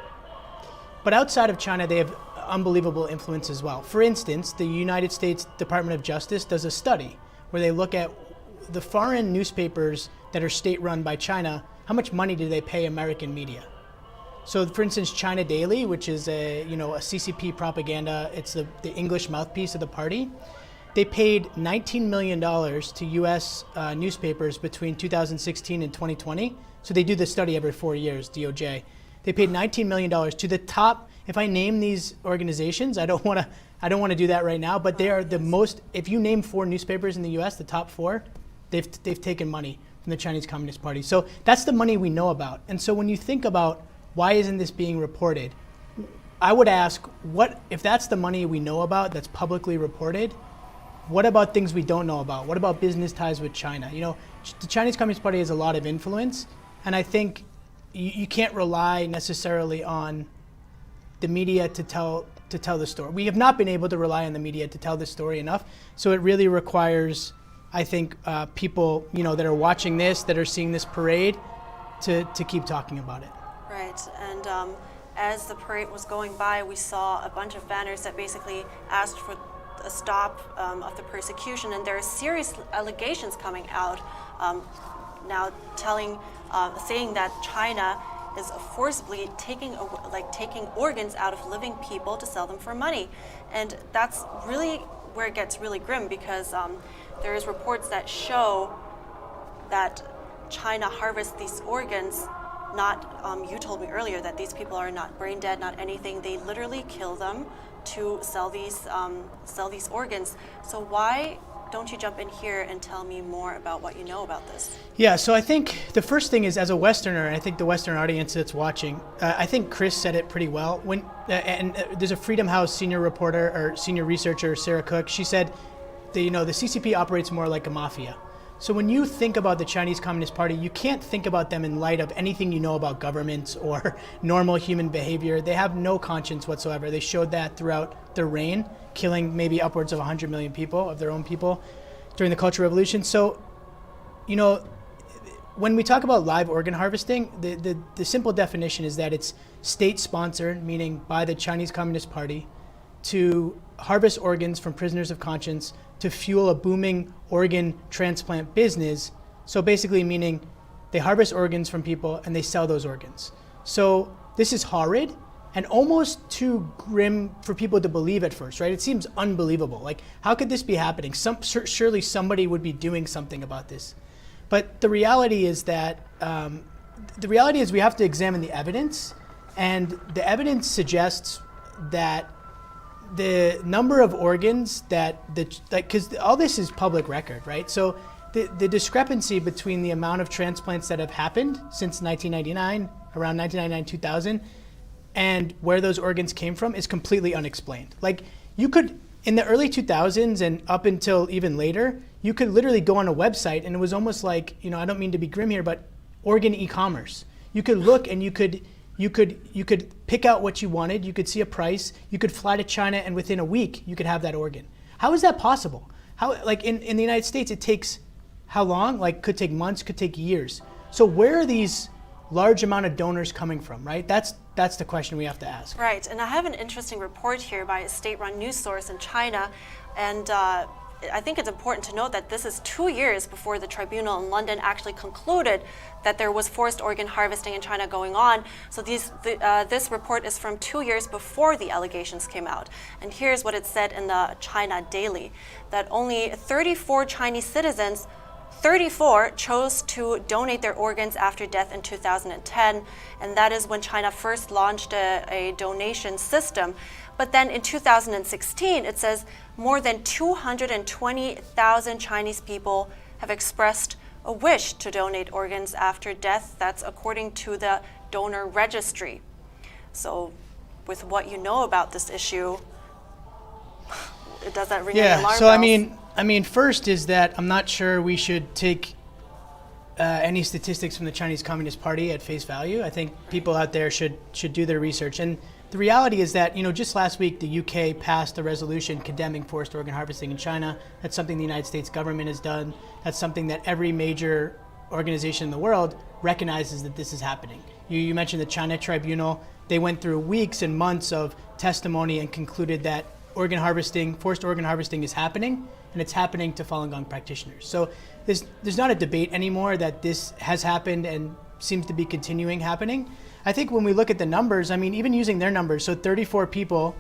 but outside of China, they have unbelievable influence as well. For instance, the United States Department of Justice does a study where they look at the foreign newspapers that are state-run by China. How much money do they pay American media? So, for instance, China Daily, which is a CCP propaganda, it's the English mouthpiece of the party. They paid $19 million to U.S. Newspapers between 2016 and 2020. So they do this study every 4 years, DOJ. They paid $19 million to the top. If I name these organizations, I don't want to do that right now, but they are the most. If you name 4 newspapers in the U.S., the top 4, they've taken money from the Chinese Communist Party. So that's the money we know about. And so when you think about why isn't this being reported, I would ask, what if that's the money we know about that's publicly reported? What about things we don't know about? What about business ties with China? You know, the Chinese Communist Party has a lot of influence, and I think you can't rely necessarily on the media to tell the story. We have not been able to rely on the media to tell this story enough, so it really requires, I think, people, you know, that are watching this, that are seeing this parade, to keep talking about it. Right, and as the parade was going by, we saw a bunch of banners that basically asked for a stop of the persecution, and there are serious allegations coming out now saying that China is forcibly taking organs out of living people to sell them for money. And that's really where it gets really grim, because there's reports that show that China harvests these organs. You told me earlier that these people are not brain dead, not anything. They literally kill them to sell these organs. So why don't you jump in here and tell me more about what you know about this? Yeah, so I think the first thing is, as a Westerner, and I think the Western audience that's watching, I think Chris said it pretty well. There's a Freedom House senior reporter or senior researcher, Sarah Cook. She said, the CCP operates more like a mafia. So when you think about the Chinese Communist Party, you can't think about them in light of anything you know about governments or normal human behavior. They have no conscience whatsoever. They showed that throughout their reign, killing maybe upwards of 100 million people, of their own people, during the Cultural Revolution. So, when we talk about live organ harvesting, the simple definition is that it's state-sponsored, meaning by the Chinese Communist Party, to harvest organs from prisoners of conscience to fuel a booming organ transplant business. So basically meaning they harvest organs from people and they sell those organs. So this is horrid and almost too grim for people to believe at first, right? It seems unbelievable. Like, how could this be happening? Surely somebody would be doing something about this. But the reality is that, we have to examine the evidence, and the evidence suggests that the number of organs because all this is public record, right? So the discrepancy between the amount of transplants that have happened since 1999, around 1999, 2000, and where those organs came from is completely unexplained. Like, you could, in the early 2000s and up until even later, you could literally go on a website and it was almost like, I don't mean to be grim here, but organ e-commerce. You could look and you could pick out what you wanted, you could see a price, you could fly to China, and within a week you could have that organ. How is that possible? How, like in the United States, it takes how long? Like, could take months, could take years. So where are these large amount of donors coming from, right? That's the question we have to ask. Right, and I have an interesting report here by a state-run news source in China, and I think it's important to note that this is 2 years before the tribunal in London actually concluded that there was forced organ harvesting in China going on. So this report is from 2 years before the allegations came out. And here's what it said in the China Daily, that only 34 Chinese citizens 34 chose to donate their organs after death in 2010, and that is when China first launched a donation system. But then in 2016, it says more than 220,000 Chinese people have expressed a wish to donate organs after death. That's according to the donor registry. So with what you know about this issue, does that ring any alarm bells? So I mean, first is that I'm not sure we should take any statistics from the Chinese Communist Party at face value. I think people out there should do their research. And the reality is that, just last week the UK passed a resolution condemning forced organ harvesting in China. That's something the United States government has done. That's something that every major organization in the world recognizes that this is happening. You mentioned the China Tribunal. They went through weeks and months of testimony and concluded that forced organ harvesting is happening, and it's happening to Falun Gong practitioners. So there's not a debate anymore that this has happened and seems to be continuing happening. I think when we look at the numbers, even using their numbers, so 34 people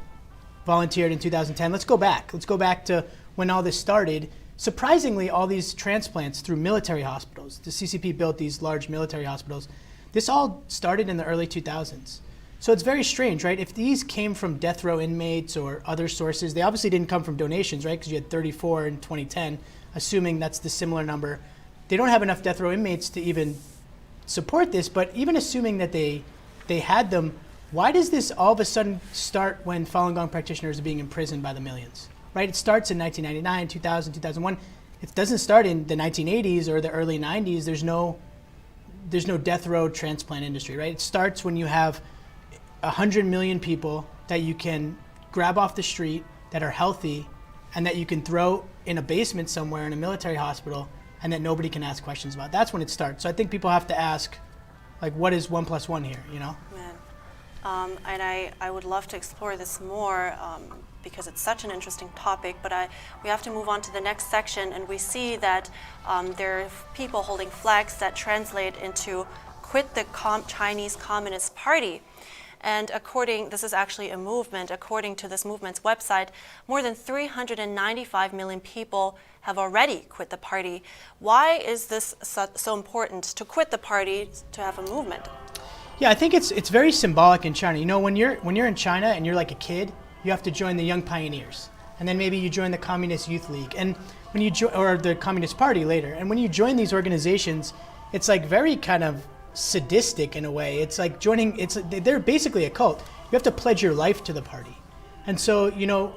volunteered in 2010. Let's go back to when all this started. Surprisingly, all these transplants through military hospitals, the CCP built these large military hospitals. This all started in the early 2000s. So it's very strange, right? If these came from death row inmates or other sources, they obviously didn't come from donations, right? Because you had 34 in 2010, assuming that's the similar number. They don't have enough death row inmates to even support this, but even assuming that they had them, why does this all of a sudden start when Falun Gong practitioners are being imprisoned by the millions, right? It starts in 1999, 2000, 2001. It doesn't start in the 1980s or the early 90s. There's no death row transplant industry, right? It starts when you have 100 million people that you can grab off the street that are healthy and that you can throw in a basement somewhere in a military hospital and that nobody can ask questions about. That's when it starts. So I think people have to ask, like, what is 1 + 1 here, Man. And I would love to explore this more because it's such an interesting topic, but we have to move on to the next section, and we see that there are people holding flags that translate into quit the Chinese Communist Party. And this is actually a movement. According to this movement's website, more than 395 million people have already quit the party. Why is this so important to quit the party, to have a movement? Yeah, I think it's very symbolic in China. You know, when you're in China and you're like a kid, you have to join the Young Pioneers, and then maybe you join the Communist Youth League, and when you or the Communist Party later. And when you join these organizations, it's like very kind of sadistic in a way. It's like joining. They're basically a cult. You have to pledge your life to the party, and so you know,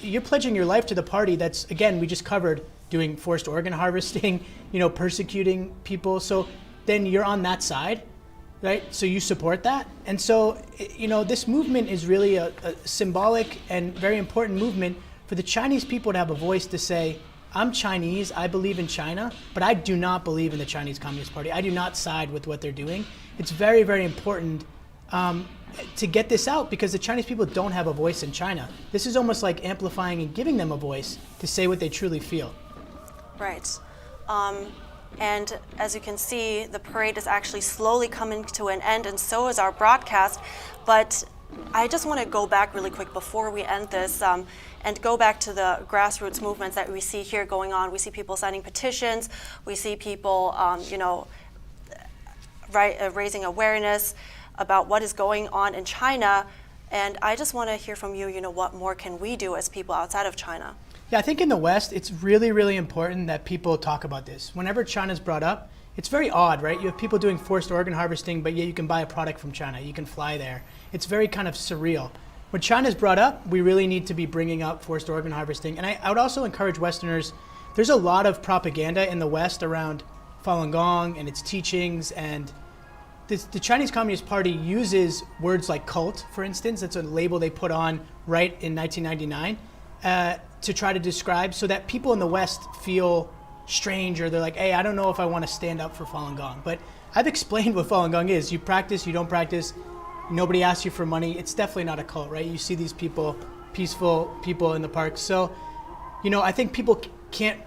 you're pledging your life to the party. That's, again, we just covered doing forced organ harvesting, you know, persecuting people. So then you're on that side. Right? So you support that. And so, you know, this movement is really a symbolic and very important movement for the Chinese people to have a voice to say, I'm Chinese, I believe in China, but I do not believe in the Chinese Communist Party. I do not side with what they're doing. It's very, very important to get this out because the Chinese people don't have a voice in China. This is almost like amplifying and giving them a voice to say what they truly feel. Right. And as you can see, the parade is actually slowly coming to an end, and so is our broadcast. But I just want to go back really quick before we end this and go back to the grassroots movements that we see here going on. We see people signing petitions. We see people, raising awareness about what is going on in China. And I just want to hear from you, what more can we do as people outside of China? Yeah, I think in the West, it's really, really important that people talk about this. Whenever China's brought up, it's very odd, right? You have people doing forced organ harvesting, but yet you can buy a product from China. You can fly there. It's very kind of surreal. When China's brought up, we really need to be bringing up forced organ harvesting. And I would also encourage Westerners, there's a lot of propaganda in the West around Falun Gong and its teachings, and the Chinese Communist Party uses words like cult, for instance. That's a label they put on right in 1999. To try to describe so that people in the West feel strange, or they're like, hey, I don't know if I want to stand up for Falun Gong. But I've explained what Falun Gong is. You practice, you don't practice, nobody asks you for money. It's definitely not a cult, right? You see these people, peaceful people in the park. So, I think people can't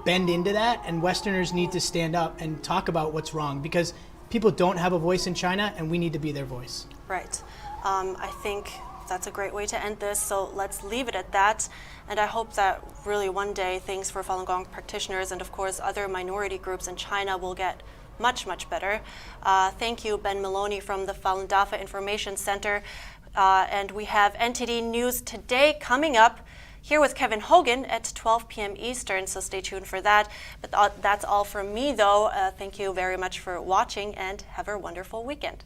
bend into that, and Westerners need to stand up and talk about what's wrong because people don't have a voice in China, and we need to be their voice. Right. I think that's a great way to end this, so let's leave it at that. And I hope that really one day things for Falun Gong practitioners and of course other minority groups in China will get much, much better. Thank you, Ben Maloney from the Falun Dafa Information Center. And we have NTD News Today coming up here with Kevin Hogan at 12 p.m. Eastern, so stay tuned for that. But that's all from me though. Thank you very much for watching and have a wonderful weekend.